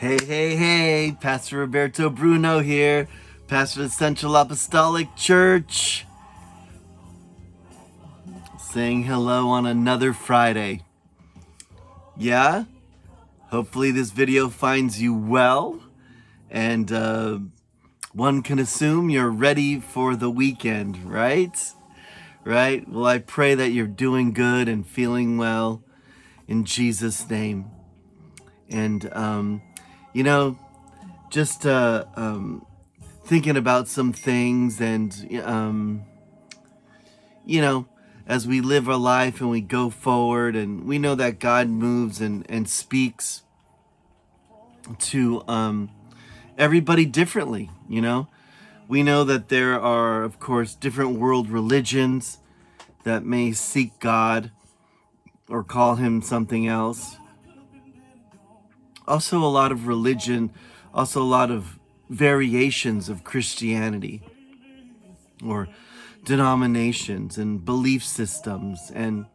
Hey, hey, hey, Pastor Roberto Bruno here, pastor of the Central Apostolic Church, saying hello on another Friday. Yeah? Hopefully this video finds you well, and one can assume you're ready for the weekend, right? Right? Well, I pray that you're doing good and feeling well in Jesus' name. And, just thinking about some things and, as we live our life and we go forward and we know that God moves and speaks to everybody differently, We know that there are, of course, different world religions that may seek God or call him something else. Also a lot of religion, also a lot of variations of Christianity or denominations and belief systems. And,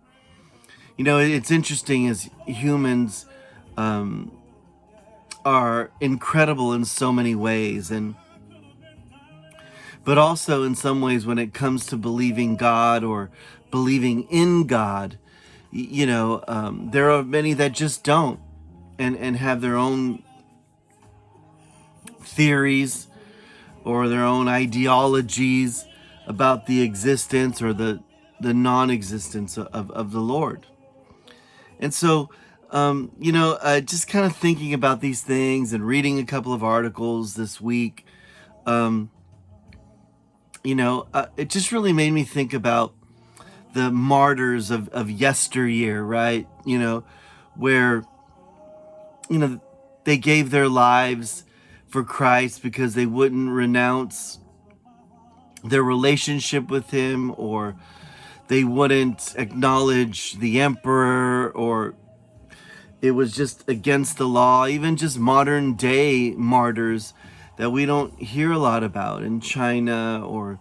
it's interesting as humans are incredible in so many ways. But also in some ways when it comes to believing God or believing in God, there are many that just don't and have their own theories or their own ideologies about the existence or the non-existence of the Lord. And so, just kind of thinking about these things and reading a couple of articles this week, it just really made me think about the martyrs of yesteryear, right? Where, they gave their lives for Christ because they wouldn't renounce their relationship with him, or they wouldn't acknowledge the emperor, or it was just against the law. Even just modern day martyrs that we don't hear a lot about in China or,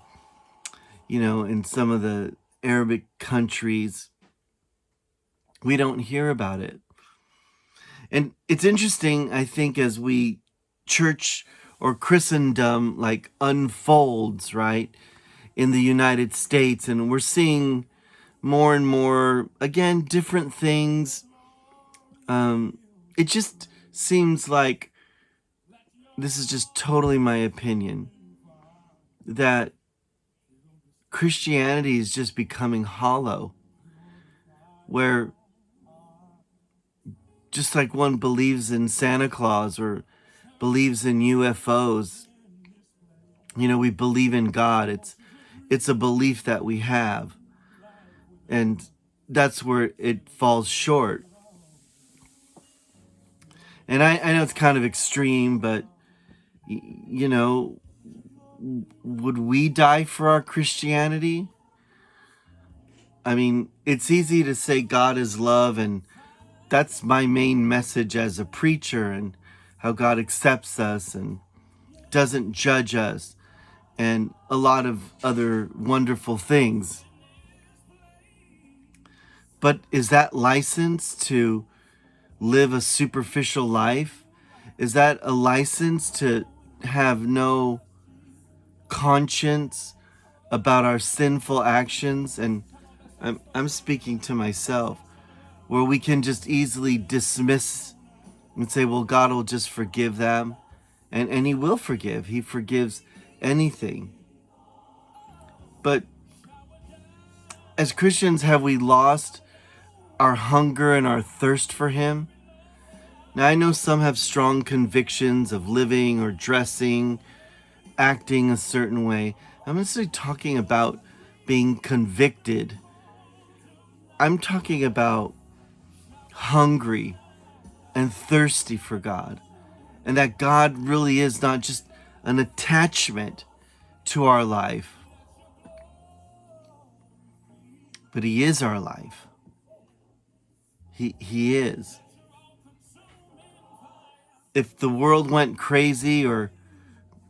in some of the Arabic countries. We don't hear about it. And it's interesting, I think, as we church or Christendom unfolds, right, in the United States, and we're seeing more and more, again, different things. It just seems like, this is just totally my opinion, that Christianity is just becoming hollow, where just like one believes in Santa Claus or believes in UFOs, we believe in God. It's a belief that we have, and that's where it falls short. And I know it's kind of extreme, but would we die for our Christianity? I mean, it's easy to say God is love, and that's my main message as a preacher, and how God accepts us and doesn't judge us, and a lot of other wonderful things. But is that license to live a superficial life? Is that a license to have no conscience about our sinful actions? And I'm speaking to myself, where we can just easily dismiss and say, well, God will just forgive them. And he will forgive. He forgives anything. But as Christians, have we lost our hunger and our thirst for him? Now, I know some have strong convictions of living or dressing, acting a certain way. I'm not necessarily talking about being convicted. I'm talking about hungry and thirsty for God, and that God really is not just an attachment to our life, but he is our life. He is. If the world went crazy, or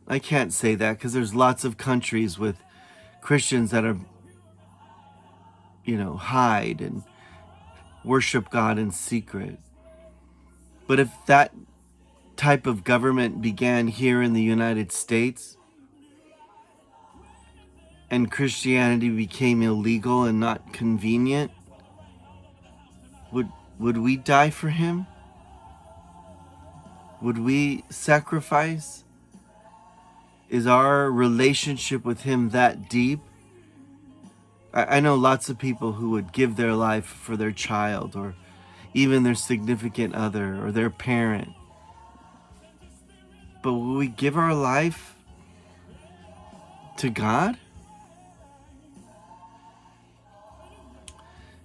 I can't say that because there's lots of countries with Christians that are, hide and worship God in secret. But if that type of government began here in the United States and Christianity became illegal and not convenient, would we die for him? Would we sacrifice? Is our relationship with him that deep? I know lots of people who would give their life for their child or even their significant other or their parent. But will we give our life to God?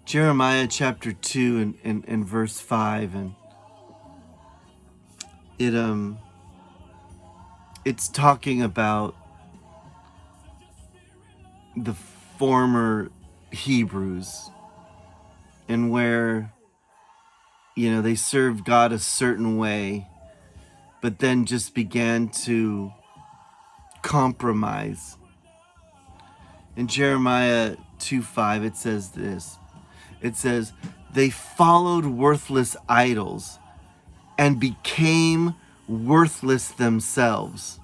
Jeremiah chapter 2 and verse 5, and it's talking about the former Hebrews and where, they served God a certain way, but then just began to compromise. In Jeremiah 2:5, it says this. It says, they followed worthless idols and became worthless themselves.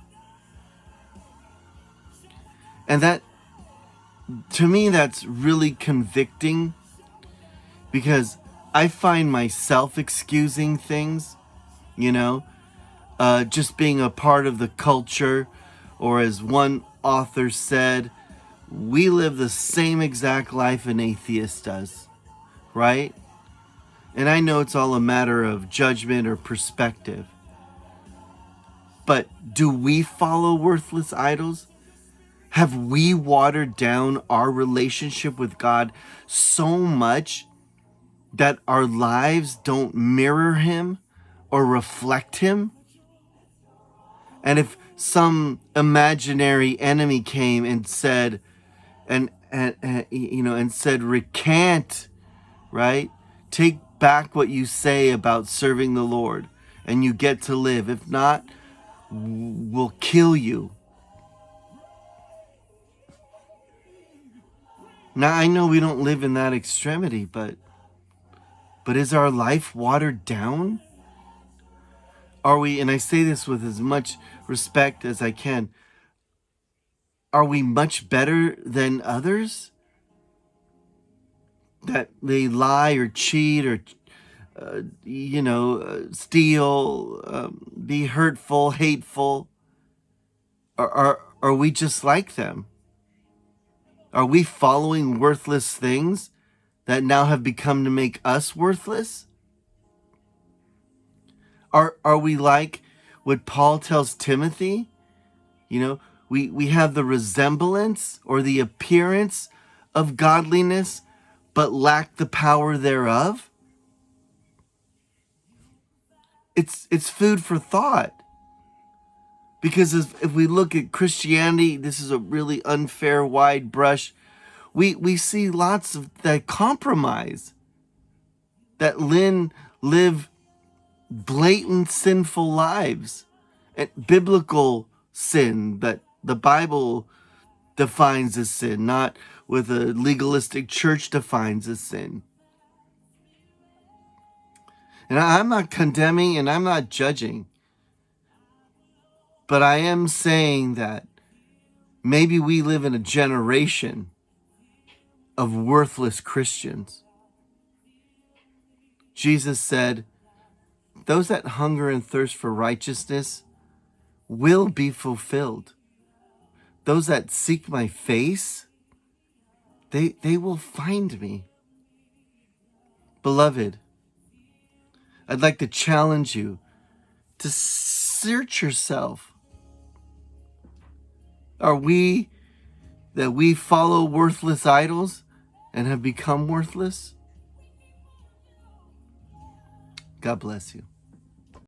And that, to me, that's really convicting, because I find myself excusing things, just being a part of the culture, or as one author said, we live the same exact life an atheist does, right? And I know it's all a matter of judgment or perspective. But do we follow worthless idols? Have we watered down our relationship with God so much that our lives don't mirror him or reflect him? And if some imaginary enemy came and said, and said, recant, right? Take back what you say about serving the Lord, and you get to live. If not, we'll kill you. Now, I know we don't live in that extremity, but is our life watered down? Are we, and I say this with as much respect as I can, are we much better than others? That they lie or cheat or, steal, be hurtful, hateful? Are we just like them? Are we following worthless things that now have become to make us worthless? Are we like what Paul tells Timothy? We have the resemblance or the appearance of godliness, but lack the power thereof. It's food for thought. Because if we look at Christianity, this is a really unfair, wide brush. We see lots of that compromise, that live blatant sinful lives, and biblical sin that the Bible defines as sin, not with a legalistic church defines as sin. And I'm not condemning and I'm not judging, but I am saying that maybe we live in a generation of worthless Christians. Jesus said, those that hunger and thirst for righteousness will be fulfilled. Those that seek my face, they will find me. Beloved, I'd like to challenge you to search yourself. Are we follow worthless idols and have become worthless? God bless you.